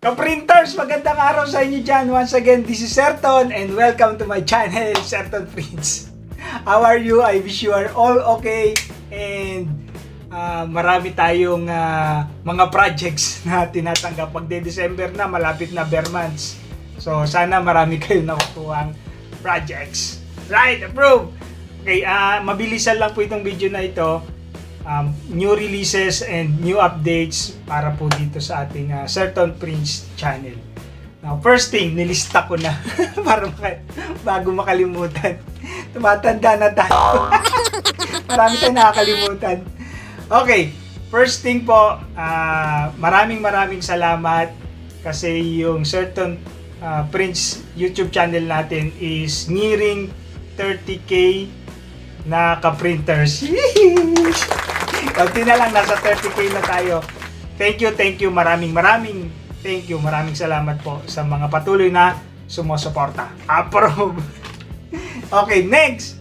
Ka-printers, magandang araw sa inyo dyan. Once again, this is Serton and welcome to my channel, Serton Prints. How are you? I wish you are all okay and marami tayong mga projects na tinatanggap. Magde-December na, malapit na bare months. So, sana marami kayong nakukuhang projects. Right, approve! Okay, mabilisan lang po itong video na ito. New releases and new updates para po dito sa ating Serton Prints channel. Now, first thing, nilista ko na para bago makalimutan. Tumatanda na tayo. Marami tayong nakakalimutan. Okay, first thing po, maraming salamat kasi yung Serton Prints YouTube channel natin is nearing 30k na ka-printers. Kunti na lang, nasa 30k na tayo. Thank you, maraming thank you, maraming salamat po sa mga patuloy na sumusuporta. Approve! Okay, next!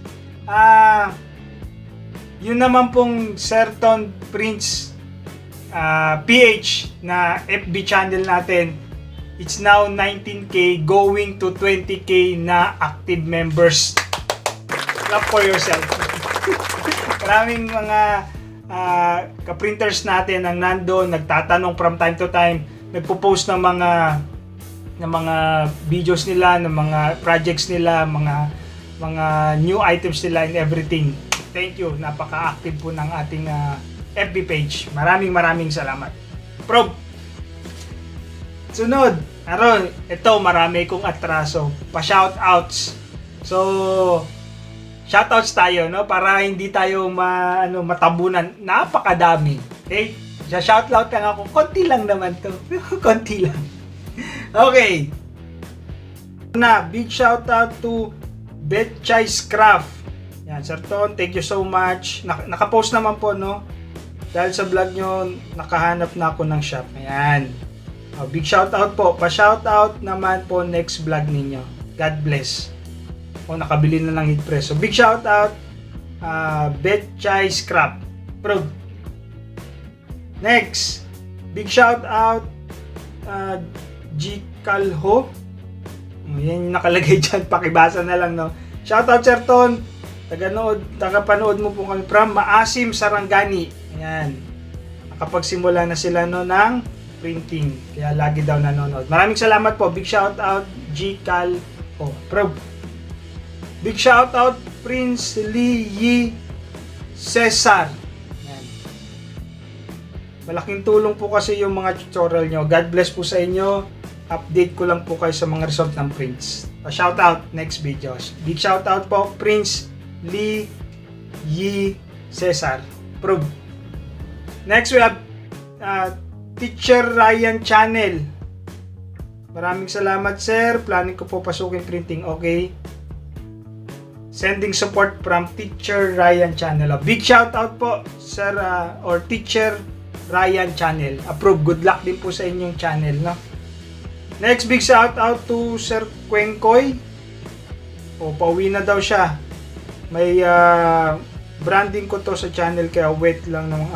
Yun naman pong Serton Prints PH na FB channel natin. It's now 19k going to 20k na active members. Clap for yourself. Maraming mga ka-printers natin ang nandoon, nagtatanong from time to time, nagpo-post ng mga videos nila, ng mga projects nila, mga new items nila and everything. Thank you. Napaka-active po ng ating FB page. Maraming salamat. Prob. Sunod. Ito marami kong atraso. Pa-shoutouts. So, shoutouts tayo, no? Para hindi tayo matabunan. Napakadami. Okay? Shoutout lang ako. Konti lang naman to. Konti lang. Okay. Big shoutout to Betchai's Craft. Yan, Sir Ton, thank you so much. Nakapost naman po, no? Dahil sa vlog nyo, nakahanap na ako ng shop. Ayan. Big shoutout po. Pa-shoutout naman po next vlog ninyo. God bless. Nakabili na ng heat press. So, big shout out Betchai's Craft. Prove. Next, big shout out G. Calho. Yan yung nakalagay dyan. Pakibasa na lang, no? Shout out, Serton. Tagapanood mo po kami from Maasim, Sarangani. Ayan. Nakapagsimula na sila, no, ng printing. Kaya lagi daw nanonood. Maraming salamat po. Big shout out G. Calho. Prove. Big shout out Prince Lee Yi Cesar. Yan. Malaking tulong po kasi yung mga tutorial nyo. God bless po sa inyo. Update ko lang po kayo sa mga result ng prints. Shout out next videos. Big shout out po Prince Lee Yi Cesar. Prove. Next we have Teacher Ryan Channel. Maraming salamat, sir. Planning ko po pasukin printing. Okay. Sending support from Teacher Ryan Channel. Big shout out po, sir, or Teacher Ryan Channel. Approve. Good luck din po sa inyong channel, no? Next, big shout out to Sir Quenkoy. Pauwi na daw siya. May branding ko to sa channel, kaya wait lang ng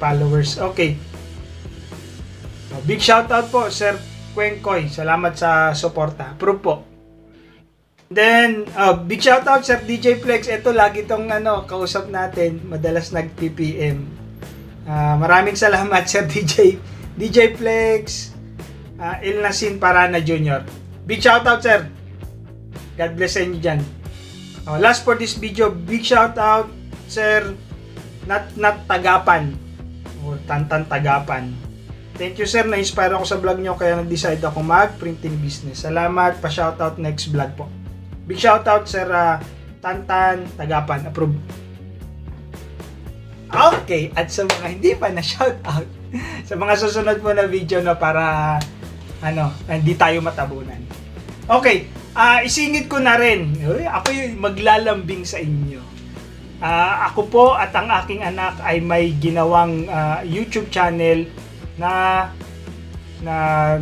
followers. Okay. Big shout out po, Sir Quenkoy. Salamat sa suporta. Approve po. Then, big shoutout Sir DJ Flex. Ito, lagi tong kausap natin. Madalas nag-PPM. Maraming salamat Sir DJ Flex. Ilnasin Parana Jr. Big shoutout, Sir. God bless sa inyo dyan. Last for this video, big shoutout Sir Nat Tagapan. O Tantan Tagapan. Thank you, sir. Na-inspire ako sa vlog nyo, kaya nag-decide ako mag-printing business. Salamat. Pa-shoutout next vlog po. Big shoutout, Sir Tantan Tagapan. Approve. Okay. At sa mga hindi pa na shoutout, sa mga susunod mo na video, no, para hindi tayo matabunan. Okay. Isingit ko na rin. Ako yung maglalambing sa inyo. Ako po at ang aking anak ay may ginawang YouTube channel na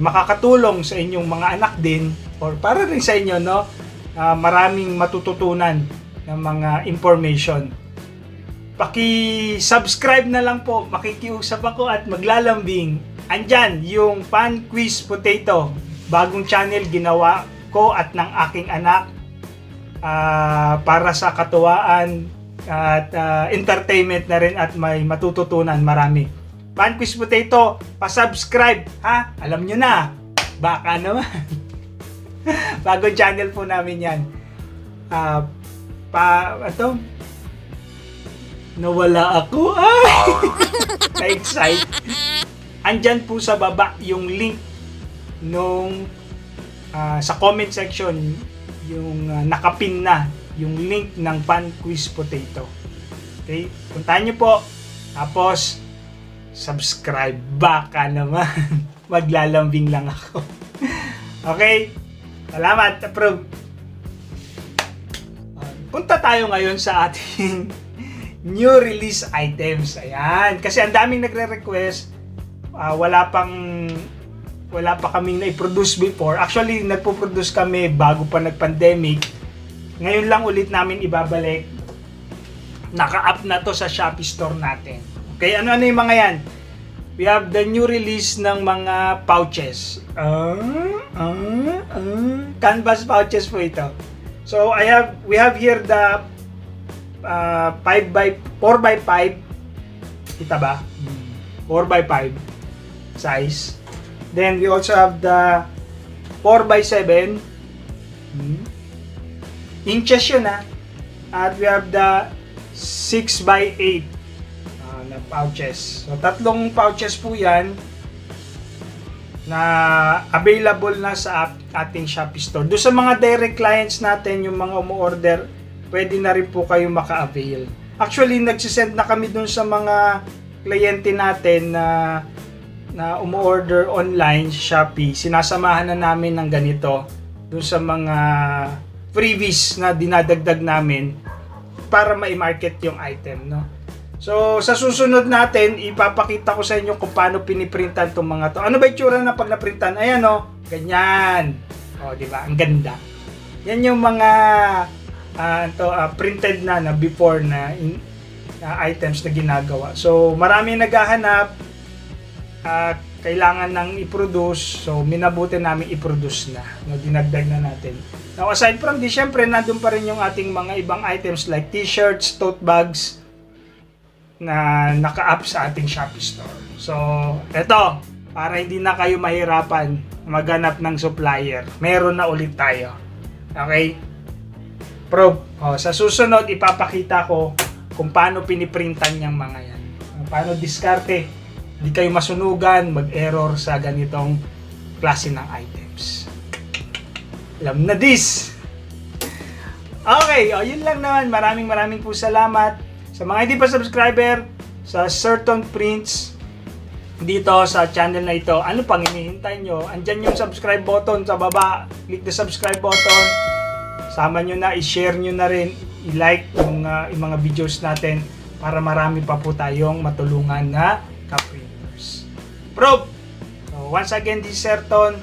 makakatulong sa inyong mga anak din, or para rin sa inyo, no? Maraming matututunan ng mga information. Paki-subscribe na lang po, makikiusap ako at maglalambing. andyan yung Pan Quiz Potato. Bagong channel ginawa ko at ng aking anak para sa katuwaan at entertainment na rin at may matututunan marami. Pan Quiz Potato, pa-subscribe ha? Alam nyo na, baka naman. Bagong channel po namin yan. Nawala ako. Ay! Na-excite. Andyan po sa baba yung link nung sa comment section, yung nakapin na yung link ng Pan Quiz Potato. Okay? Puntahan nyo po. Tapos, subscribe. Baka naman. Maglalambing lang ako. Okay? Salamat. Approve. Punta tayo ngayon sa ating new release items. Ayan. Kasi ang daming nagre-request. Wala pa kaming na-produce before. Actually, nagpo-produce kami bago pa nag-pandemic. Ngayon lang ulit namin ibabalik. Naka-up na to sa Shopee store natin. Okay, ano yung mga yan? We have the new release ng mga pouches. Canvas pouches po ito. So, we have here the 4x5. Kita ba? 4x5 size. Then, we also have the 4x7. Inches yun ha. At we have the 6x8 na pouches. So, 3 pouches po yan na available na sa ating Shopee store. Doon sa mga direct clients natin, yung mga umu-order, pwede na rin po kayo maka-avail. Actually, nagsisend na kami doon sa mga kliyente natin na umu-order online sa Shopee. Sinasamahan na namin ng ganito doon sa mga freebies na dinadagdag namin para ma-market yung item, no? So, sa susunod natin, ipapakita ko sa inyo kung paano piniprintan itong mga to. Ano ba itsura na pag naprintan? Ayan, no? Ganyan. O, di ba? Ang ganda. Yan yung mga printed na before na items na ginagawa. So, marami naghahanap. Kailangan nang i-produce. So, minabuti namin i-produce na. No, dinagdag na natin. Now, aside from this, syempre, nandun pa rin yung ating mga ibang items like t-shirts, tote bags, na naka-up sa ating Shopee store. So, eto, para hindi na kayo mahirapan maghanap ng supplier, meron na ulit tayo. Okay? Probe. Sa susunod, ipapakita ko kung paano piniprintan yung mga yan. Paano diskarte. Hindi kayo masunugan, mag-error sa ganitong klase ng items. Alam na this! Okay, yun lang naman. Maraming po salamat. Sa mga hindi pa subscriber sa Certon Prints dito sa channel na ito, ano pang hinihintay nyo? Andyan yung subscribe button sa baba. Click the subscribe button. Sama nyo na, i-share nyo na rin, i-like yung mga videos natin para marami pa po tayong matulungan na ka-printers. Probe! So, once again, this is Certon.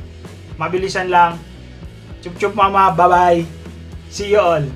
Mabilisan lang. Chup chup mama, bye bye. See you all.